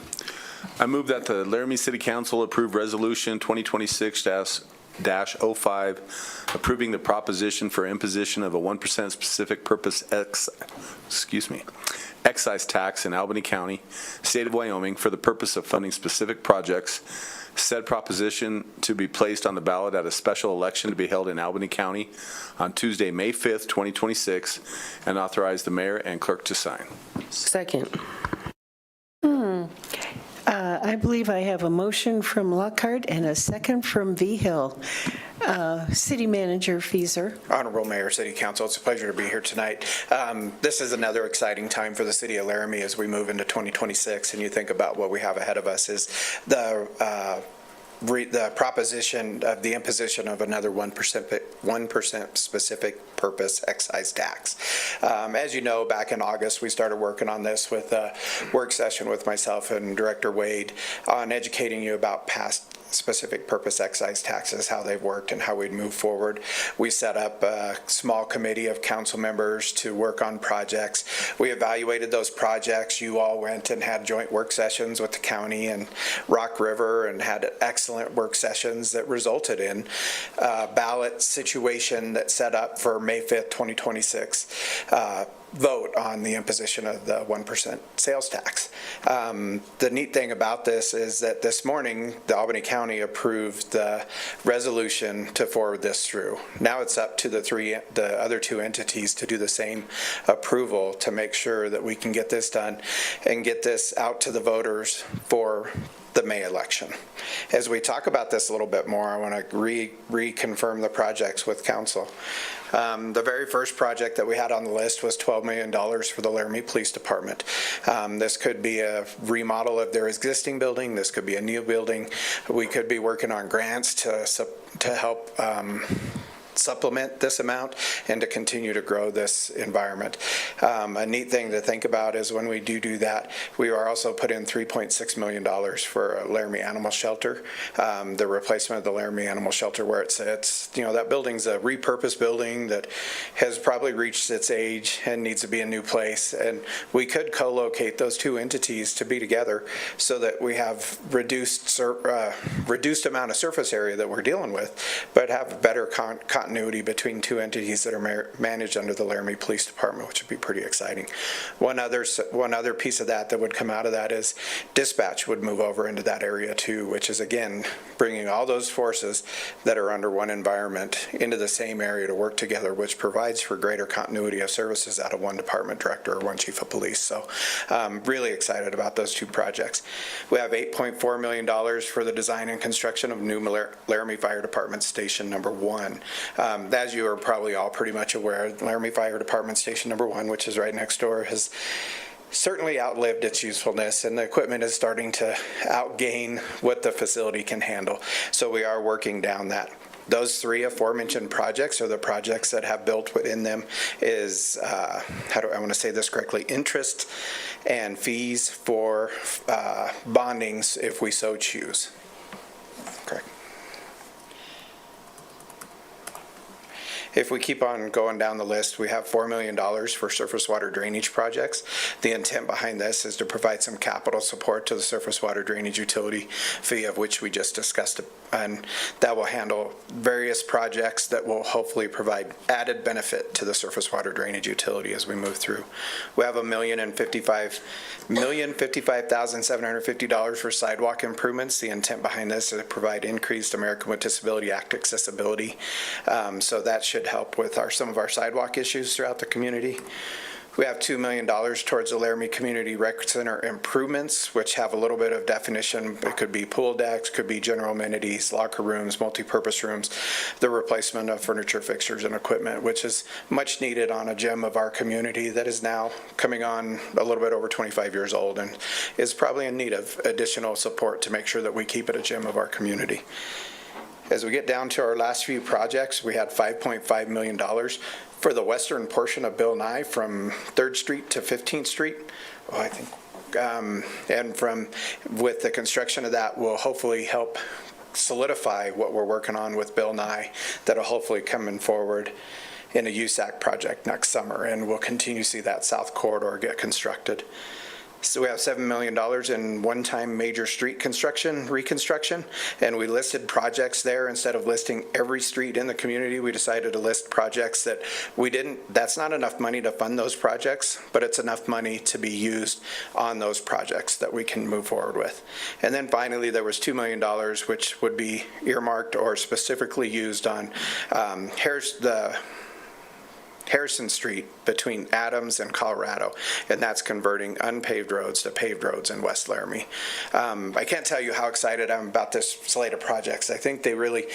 I move that the Laramie City Council approve Resolution 2026-05, approving the proposition for imposition of a 1% specific purpose excise tax in Albany County, State of Wyoming, for the purpose of funding specific projects. Said proposition to be placed on the ballot at a special election to be held in Albany County on Tuesday, May 5th, 2026, and authorize the mayor and clerk to sign. Second. I believe I have a motion from Lockhart and a second from Vigil. City Manager Feaser. Honorable Mayor, City Council, it's a pleasure to be here tonight. This is another exciting time for the city of Laramie as we move into 2026, and you think about what we have ahead of us is the proposition of the imposition of another 1% specific purpose excise tax. As you know, back in August, we started working on this with a work session with myself and Director Wade on educating you about past specific purpose excise taxes, how they've worked and how we'd move forward. We set up a small committee of council members to work on projects. We evaluated those projects. You all went and had joint work sessions with the county and Rock River and had excellent work sessions that resulted in a ballot situation that set up for May 5th, 2026. Vote on the imposition of the 1% sales tax. The neat thing about this is that this morning, the Albany County approved the resolution to forward this through. Now it's up to the other two entities to do the same approval to make sure that we can get this done and get this out to the voters for the May election. As we talk about this a little bit more, I want to reconfirm the projects with council. The very first project that we had on the list was $12 million for the Laramie Police Department. This could be a remodel of their existing building. This could be a new building. We could be working on grants to help supplement this amount and to continue to grow this environment. A neat thing to think about is when we do that, we are also put in $3.6 million for a Laramie Animal Shelter. The replacement of the Laramie Animal Shelter where it sits, that building's a repurposed building that has probably reached its age and needs to be a new place. And we could co-locate those two entities to be together so that we have reduced amount of surface area that we're dealing with, but have better continuity between two entities that are managed under the Laramie Police Department, which would be pretty exciting. One other piece of that would come out of that is dispatch would move over into that area too, which is again bringing all those forces that are under one environment into the same area to work together, which provides for greater continuity of services out of one department director or one chief of police. So really excited about those two projects. We have $8.4 million for the design and construction of new Laramie Fire Department Station Number 1. As you are probably all pretty much aware, Laramie Fire Department Station Number 1, which is right next door, has certainly outlived its usefulness, and the equipment is starting to outgain what the facility can handle. So we are working down that. Those three aforementioned projects are the projects that have built within them is, I want to say this correctly, interest and fees for bondings if we so choose. Correct. If we keep on going down the list, we have $4 million for surface water drainage projects. The intent behind this is to provide some capital support to the surface water drainage utility fee, of which we just discussed, and that will handle various projects that will hopefully provide added benefit to the surface water drainage utility as we move through. We have $1,055,750 for sidewalk improvements. The intent behind this is to provide increased American with Disability Act accessibility. So that should help with some of our sidewalk issues throughout the community. We have $2 million towards the Laramie Community Rec Center improvements, which have a little bit of definition. It could be pool decks, could be general amenities, locker rooms, multi-purpose rooms, the replacement of furniture, fixtures, and equipment, which is much needed on a gem of our community that is now coming on a little bit over 25 years old and is probably in need of additional support to make sure that we keep it a gem of our community. As we get down to our last few projects, we had $5.5 million for the western portion of Bill Nye from 3rd Street to 15th Street. Well, I think, and with the construction of that will hopefully help solidify what we're working on with Bill Nye. That'll hopefully come forward in a USAC project next summer, and we'll continue to see that south corridor get constructed. So we have $7 million in one-time major street reconstruction, and we listed projects there. Instead of listing every street in the community, we decided to list projects that that's not enough money to fund those projects, but it's enough money to be used on those projects that we can move forward with. And then finally, there was $2 million, which would be earmarked or specifically used on Harrison Street between Adams and Colorado, and that's converting unpaved roads to paved roads in West Laramie. I can't tell you how excited I'm about this slate of projects. I think they really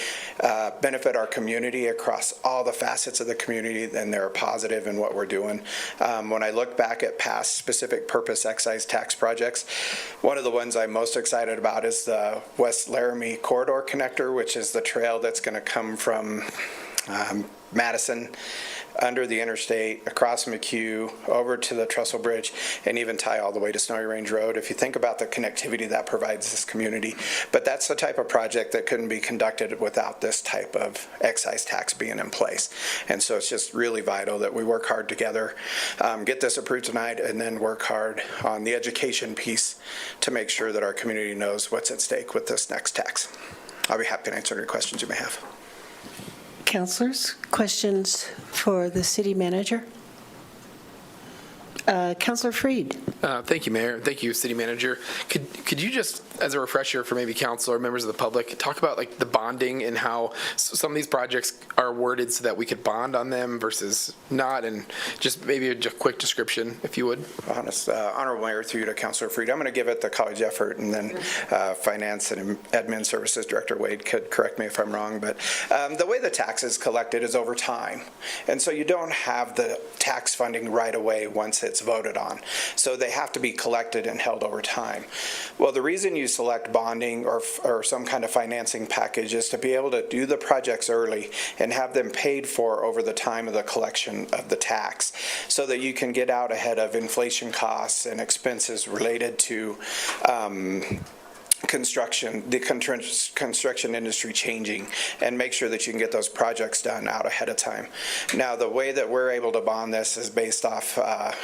benefit our community across all the facets of the community, and they're positive in what we're doing. When I look back at past specific purpose excise tax projects, one of the ones I'm most excited about is the West Laramie Corridor Connector, which is the trail that's going to come from Madison, under the interstate, across McHugh, over to the Trestle Bridge, and even tie all the way to Snowy Range Road. If you think about the connectivity that provides this community, but that's the type of project that couldn't be conducted without this type of excise tax being in place. And so it's just really vital that we work hard together, get this approved tonight, and then work hard on the education piece to make sure that our community knows what's at stake with this next tax. I'll be happy to answer any questions you may have. Councilors, questions for the city manager? Councilor Freed. Thank you, Mayor. Thank you, City Manager. Could you just, as a refresher for maybe council or members of the public, talk about like the bonding and how some of these projects are worded so that we could bond on them versus not, and just maybe a quick description, if you would. Honorable Mayor, through you to Councilor Freed, I'm going to give it the college effort, and then Finance and Admin Services Director Wade could correct me if I'm wrong, but the way the tax is collected is over time, and so you don't have the tax funding right away once it's voted on. So they have to be collected and held over time. Well, the reason you select bonding or some kind of financing package is to be able to do the projects early and have them paid for over the time of the collection of the tax, so that you can get out ahead of inflation costs and expenses related to the construction industry changing, and make sure that you can get those projects done out ahead of time. Now, the way that we're able to bond this is based off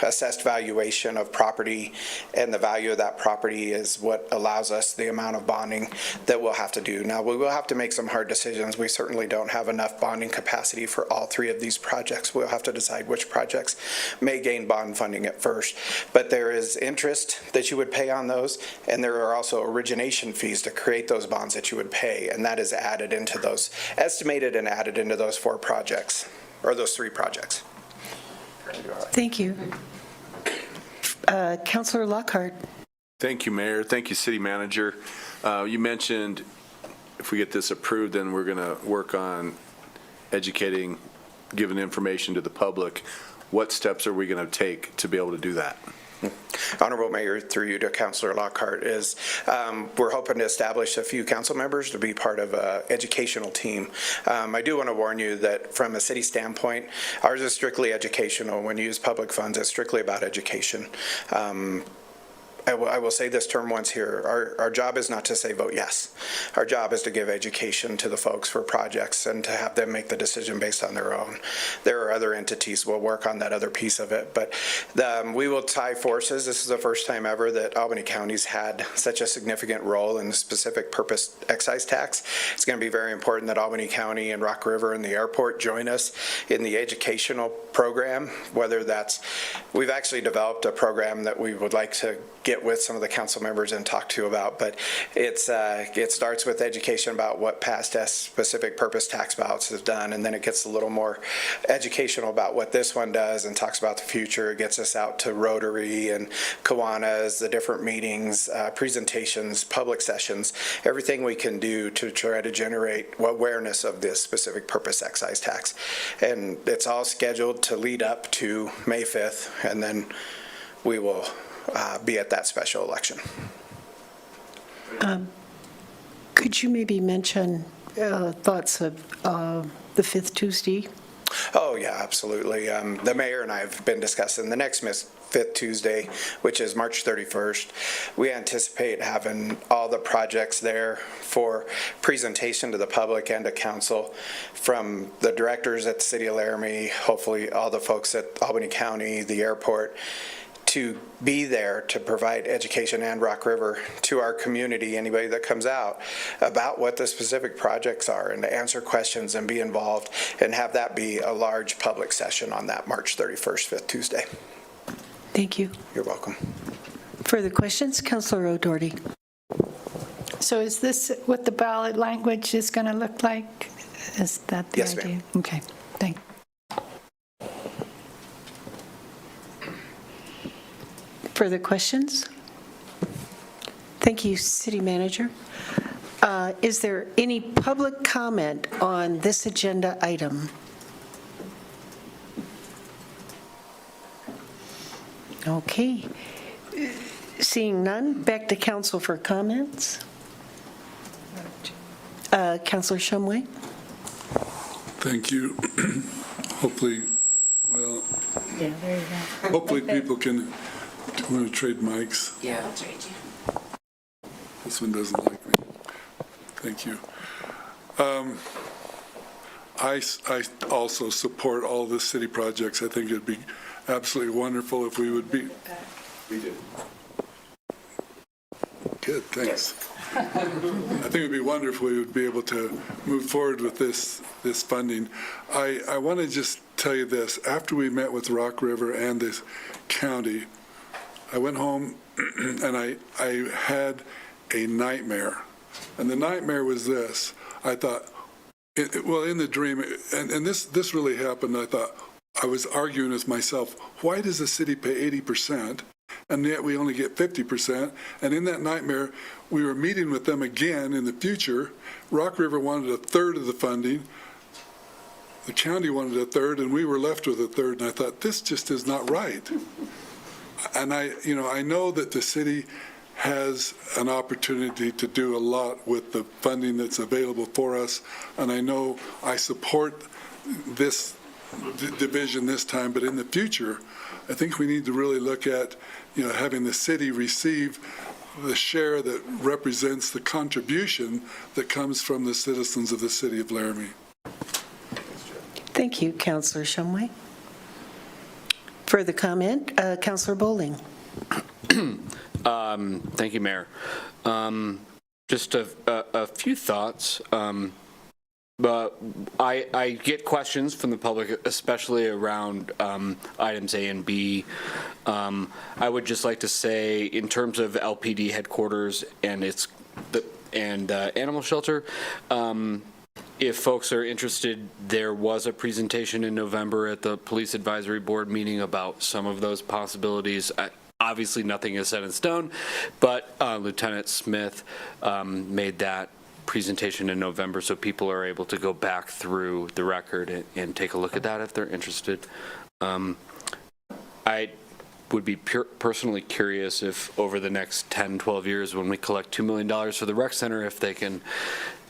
assessed valuation of property, and the value of that property is what allows us the amount of bonding that we'll have to do. Now, we will have to make some hard decisions. We certainly don't have enough bonding capacity for all three of these projects. We'll have to decide which projects may gain bond funding at first, but there is interest that you would pay on those, and there are also origination fees to create those bonds that you would pay, and that is added into those, estimated and added into those four projects, or those three projects. Thank you. Councilor Lockhart. Thank you, Mayor. Thank you, City Manager. You mentioned if we get this approved, then we're going to work on educating, giving information to the public. What steps are we going to take to be able to do that? Honorable Mayor, through you to Councilor Lockhart, is we're hoping to establish a few council members to be part of an educational team. I do want to warn you that from a city standpoint, ours is strictly educational. When you use public funds, it's strictly about education. I will say this term once here. Our job is not to say vote yes. Our job is to give education to the folks for projects and to have them make the decision based on their own. There are other entities who will work on that other piece of it, but we will tie forces. This is the first time ever that Albany County's had such a significant role in the specific purpose excise tax. It's going to be very important that Albany County and Rock River and the airport join us in the educational program, whether that's, we've actually developed a program that we would like to get get with some of the council members and talk to about. But it starts with education about what past specific purpose tax ballots have done, and then it gets a little more educational about what this one does and talks about the future. It gets us out to Rotary and Kiwanis, the different meetings, presentations, public sessions, everything we can do to try to generate awareness of this specific purpose excise tax. And it's all scheduled to lead up to May 5th, and then we will be at that special election. Could you maybe mention thoughts of the fifth Tuesday? Oh, yeah, absolutely. The mayor and I have been discussing the next fifth Tuesday, which is March 31st. We anticipate having all the projects there for presentation to the public and to council, from the directors at the city of Laramie, hopefully all the folks at Albany County, the airport, to be there to provide education and Rock River to our community, anybody that comes out, about what the specific projects are, and to answer questions and be involved, and have that be a large public session on that March 31st, fifth Tuesday. Thank you. You're welcome. Further questions? Councilor O'Doherty. So is this what the ballot language is going to look like? Is that the Yes, idea? ma'am. Okay, thank you. Further questions? Thank you, City Manager. Is there any public comment on this agenda item? Okay. Seeing none, back to council for comments. Councilor Shumway? Thank you. Hopefully, well, Yeah, there you go. hopefully people can, do you want to trade mics? Yeah, I'll trade you. This one doesn't like me. Thank you. I also support all the city projects. I think it'd be absolutely wonderful if we would be. We do. Good, thanks. I think it'd be wonderful if we would be able to move forward with this funding. I want to just tell you this. After we met with Rock River and the county, I went home and I had a nightmare. And the nightmare was this. I thought, well, in the dream, and this really happened, I thought, I was arguing with myself, why does the city pay 80%, and yet we only get 50%? And in that nightmare, we were meeting with them again in the future. Rock River wanted a third of the funding. The county wanted a third, and we were left with a third. And I thought, this just is not right. And I know that the city has an opportunity to do a lot with the funding that's available for us. And I know I support this division this time, but in the future, I think we need to really look at, having the city receive the share that represents the contribution that comes from the citizens of the city of Laramie. Thank you, Councilor Shumway. Further comment, Councilor Bowling. Thank you, Mayor. Just a few thoughts. But I get questions from the public, especially around items A and B. I would just like to say, in terms of LPD headquarters and animal shelter, if folks are interested, there was a presentation in November at the Police Advisory Board meeting about some of those possibilities. Obviously, nothing is set in stone, but Lieutenant Smith made that presentation in November, so people are able to go back through the record and take a look at that if they're interested. I would be personally curious if over the next 10, 12 years, when we collect $2 million for the rec center, if they can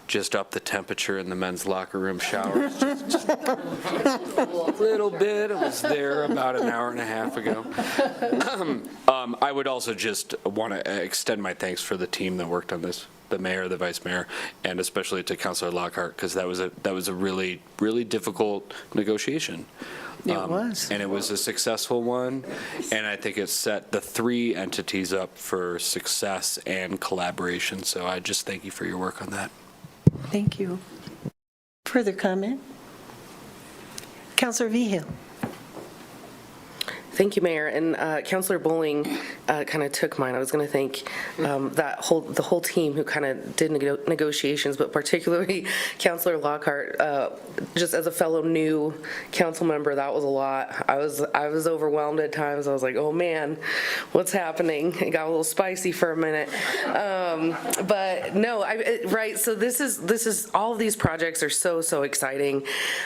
just up the temperature in the men's locker room showers. Just a little bit. It was there about an hour and a half ago. I would also just want to extend my thanks for the team that worked on this, the mayor, the vice mayor, and especially to Councilor Lockhart, because that was a really, really difficult negotiation. It was. And it was a successful one, and I think it set the three entities up for success and collaboration. So I just thank you for your work on that. Thank you. Further comment? Councilor Vigil. Thank you, Mayor. And Councilor Bowling kind of took mine. I was going to thank the whole team who kind of did negotiations, but particularly Councilor Lockhart. Just as a fellow new council member, that was a lot. I was overwhelmed at times. I was like, oh man, what's happening? It got a little spicy for a minute. But no, right. So this is all of these projects are so exciting,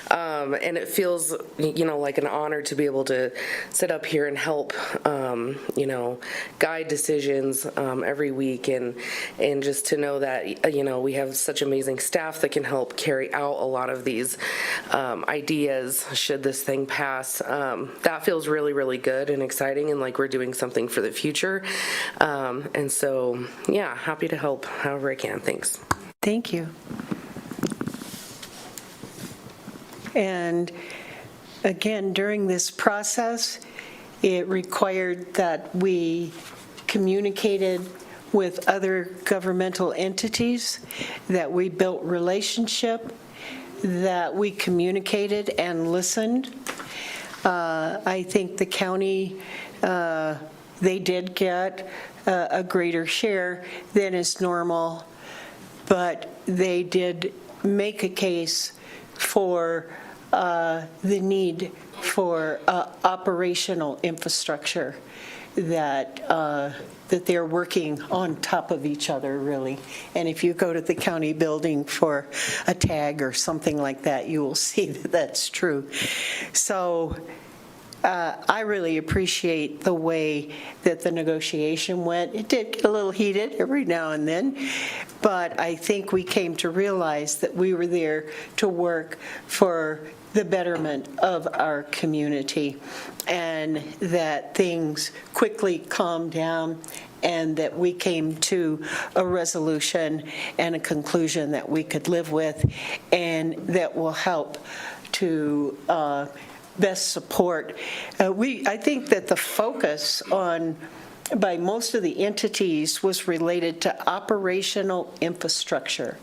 and it feels like an honor to be able to sit up here and help guide decisions every week, and just to know that we have such amazing staff that can help carry out a lot of these ideas should this thing pass. That feels really good and exciting, and like we're doing something for the future. And so yeah, happy to help however I can. Thanks. Thank you. And again, during this process, it required that we communicated with other governmental entities, that we built relationship, that we communicated and listened. I think the county, they did get a greater share than is normal, but they did make a case for the need for operational infrastructure that they're working on top of each other, really. And if you go to the county building for a tag or something like that, you will see that that's true. So I really appreciate the way that the negotiation went. It did get a little heated every now and then, but I think we came to realize that we were there to work for the betterment of our community, and that things quickly calmed down, and that we came to a resolution and a conclusion that we could live with, and that will help to best support. I think that the focus by most of the entities was related to operational infrastructure,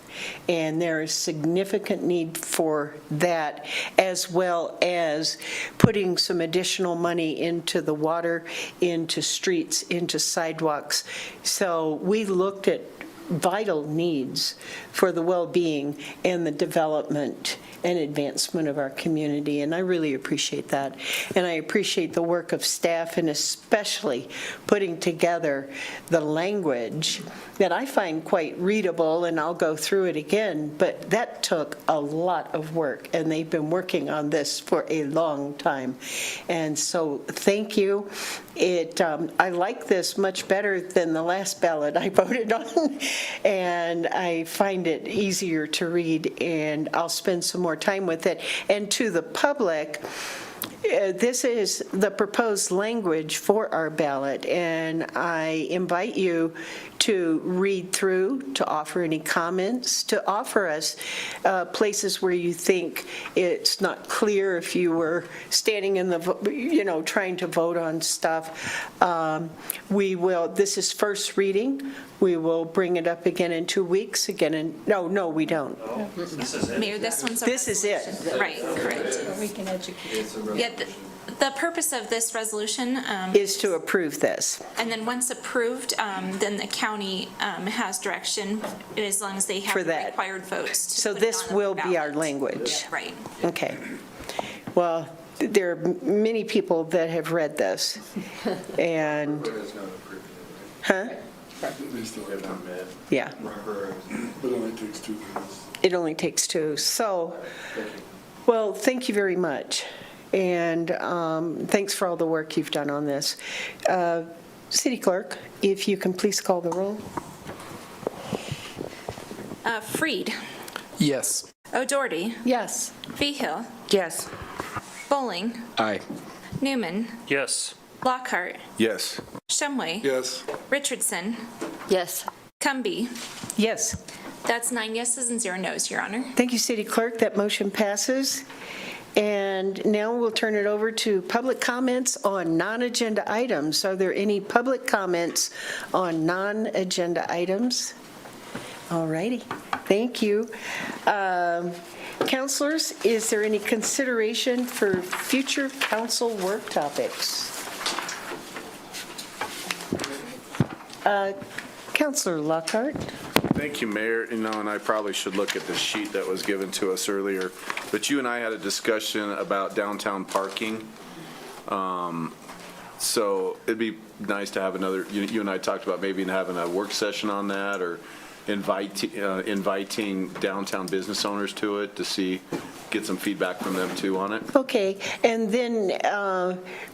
and there is significant need for that, as well as putting some additional money into the water, into streets, into sidewalks. So we looked at vital needs for the well-being and the development and advancement of our community, and I really appreciate that. And I appreciate the work of staff, and especially putting together the language that I find quite readable, and I'll go through it again, but that took a lot of work, and they've been working on this for a long time. And so thank you. I like this much better than the last ballot I voted on, and I find it easier to read, and I'll spend some more time with it. And to the public, this is the proposed language for our ballot, and I invite you to read through, to offer any comments, to offer us places where you think it's not clear if you were standing in the, trying to vote on stuff. This is first reading. We will bring it up again in 2 weeks. No, we don't. Mayor, this one's a This is it. resolution. Right, correct. We can educate. Yeah, the purpose of this resolution Is to approve this. and then once approved, then the county has direction, as long as they have For the that. required votes. to So put it this on the will be our ballot. language. Right. Okay. Well, there are many people that have read this, and, huh? They still have time. Yeah, But it only takes 2 minutes. it only takes two. So, well, thank you very much, and thanks for all the work you've done on this. City Clerk, if you can please call the roll. Freed, Yes. O'Doherty, Yes. Behill, Yes. Bowling, Aye. Newman, Yes. Lockhart, Yes. Shumway, Yes. Richardson, Yes. Cumby. Yes. That's 9 yeses and 0 nos, Your Honor. Thank you, City Clerk. That motion passes. And now we'll turn it over to public comments on non-agenda items. Are there any public comments on non-agenda items? All righty. Thank you. Councilors, is there any consideration for future council work topics? Counselor Lockhart? Thank you, Mayor. And I probably should look at the sheet that was given to us earlier, but you and I had a discussion about downtown parking. So it'd be nice to have another, you and I talked about maybe having a work session on that, or inviting downtown business owners to it to get some feedback from them too on it. Okay, and then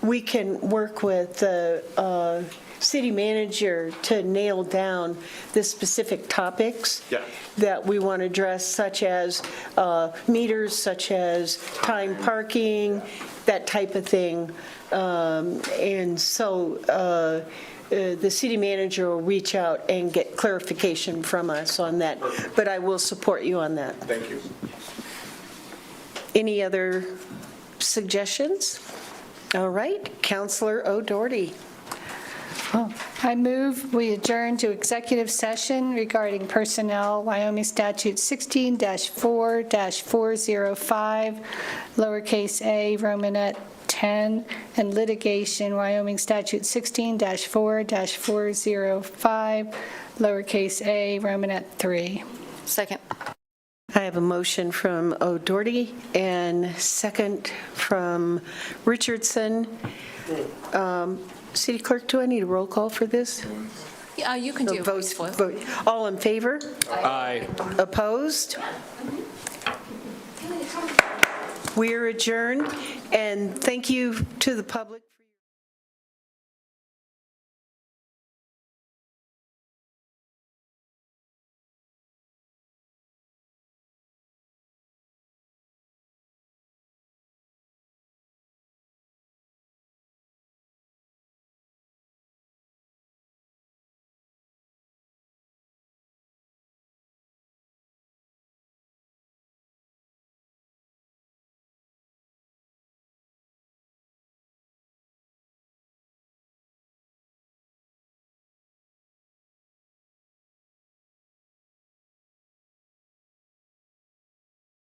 we can work with the city manager to nail down the specific topics that we want to address, such as meters, such as time parking, that type of thing. And so the city manager will reach out and get clarification from us on that. But I will support you on that. Thank you. Any other suggestions? All right, Counselor O'Doherty. I move we adjourn to executive session regarding personnel, Wyoming Statute 16-4-405, lowercase a, Romanet 10, and litigation, Wyoming Statute 16-4-405, lowercase a, Romanet 3. Second. I have a motion from O'Doherty and second from Richardson. City Clerk, do I need a roll call for this? Yeah, you can do a voice vote. All in favor? Aye. Opposed? We're adjourned, and thank you to the public.